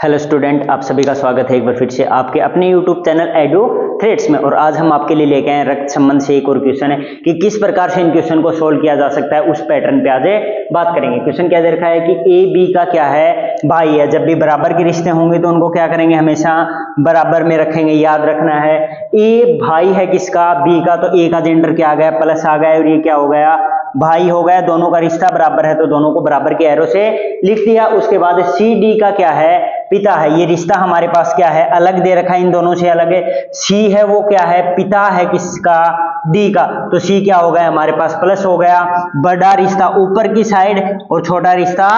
Hello student, आप सभी का स्वागत है एक बार फिर से आपके अपने यूट्यूब चैनल एडू थ्रेड्स में। और आज हम आपके लिए लेके आए रक्त संबंध से एक और क्वेश्चन है कि किस प्रकार से इन क्वेश्चन को सोल्व किया जा सकता है, उस पैटर्न पे आज बात करेंगे। क्वेश्चन क्या दे रखा है कि ए बी का क्या है, भाई है। जब भी बराबर के रिश्ते होंगे तो उनको क्या करेंगे, हमेशा बराबर में रखेंगे, याद रखना है। ए भाई है किसका, बी का, तो ए का जेंडर क्या आ गया, प्लस आ गया, और ये क्या हो गया, भाई हो गया। दोनों का रिश्ता बराबर है तो दोनों को बराबर के एरो से लिख दिया। उसके बाद सी डी का क्या है, पिता है। ये रिश्ता हमारे पास क्या है, अलग दे रखा है, इन दोनों से अलग है। सी है वो क्या है, पिता है किसका, डी का, तो सी क्या हो गया हमारे पास, प्लस हो गया। बड़ा रिश्ता ऊपर की साइड और छोटा रिश्ता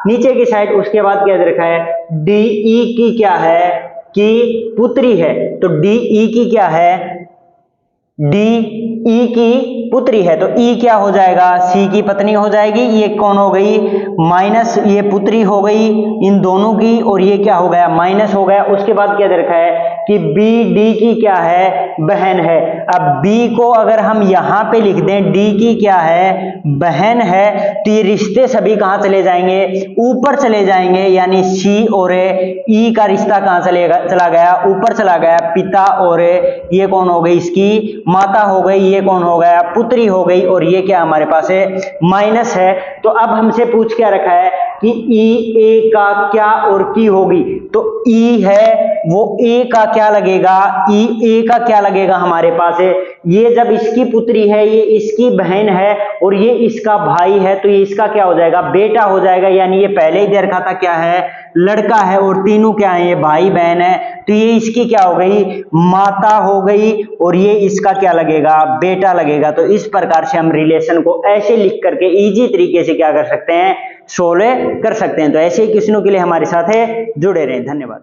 नीचे की साइड। उसके बाद क्या दे रखा है, डी ई की क्या है, कि पुत्री है, तो डी ई की क्या है, डी ई की पुत्री है, तो ई क्या हो जाएगा, सी की पत्नी हो जाएगी। ये कौन हो गई, माइनस, ये पुत्री हो गई इन दोनों की, और ये क्या हो गया, माइनस हो गया। उसके बाद क्या दे रखा है कि बी डी की क्या है, बहन है। अब बी को अगर हम यहां पे लिख दें, डी की क्या है, बहन है, तो ये रिश्ते सभी कहां चले जाएंगे, ऊपर चले जाएंगे। यानी सी और ई का रिश्ता कहां चला गया, ऊपर चला गया। पिता और ये कौन हो गई, इसकी माता हो गई, ये कौन हो गया, पुत्री हो गई, और ये क्या हमारे पास है, माइनस है। तो अब हमसे पूछ क्या रखा है कि ई ए का क्या और की होगी, तो ई है वो ए का क्या लगेगा, ई ए का क्या लगेगा हमारे पास है। ये जब इसकी पुत्री है, ये इसकी बहन है, और ये इसका भाई है, तो ये इसका क्या हो जाएगा, बेटा हो जाएगा। यानी ये पहले ही दे रखा था क्या है, लड़का है, और तीनों क्या है, ये भाई बहन है, तो ये इसकी क्या हो गई, माता हो गई, और ये इसका क्या लगेगा, बेटा लगेगा। तो इस प्रकार से हम रिलेशन को ऐसे लिख करके इजी तरीके से क्या कर सकते हैं, सोल्व कर सकते हैं। तो ऐसे ही क्वेश्चनों के लिए हमारे साथ है जुड़े रहें। धन्यवाद।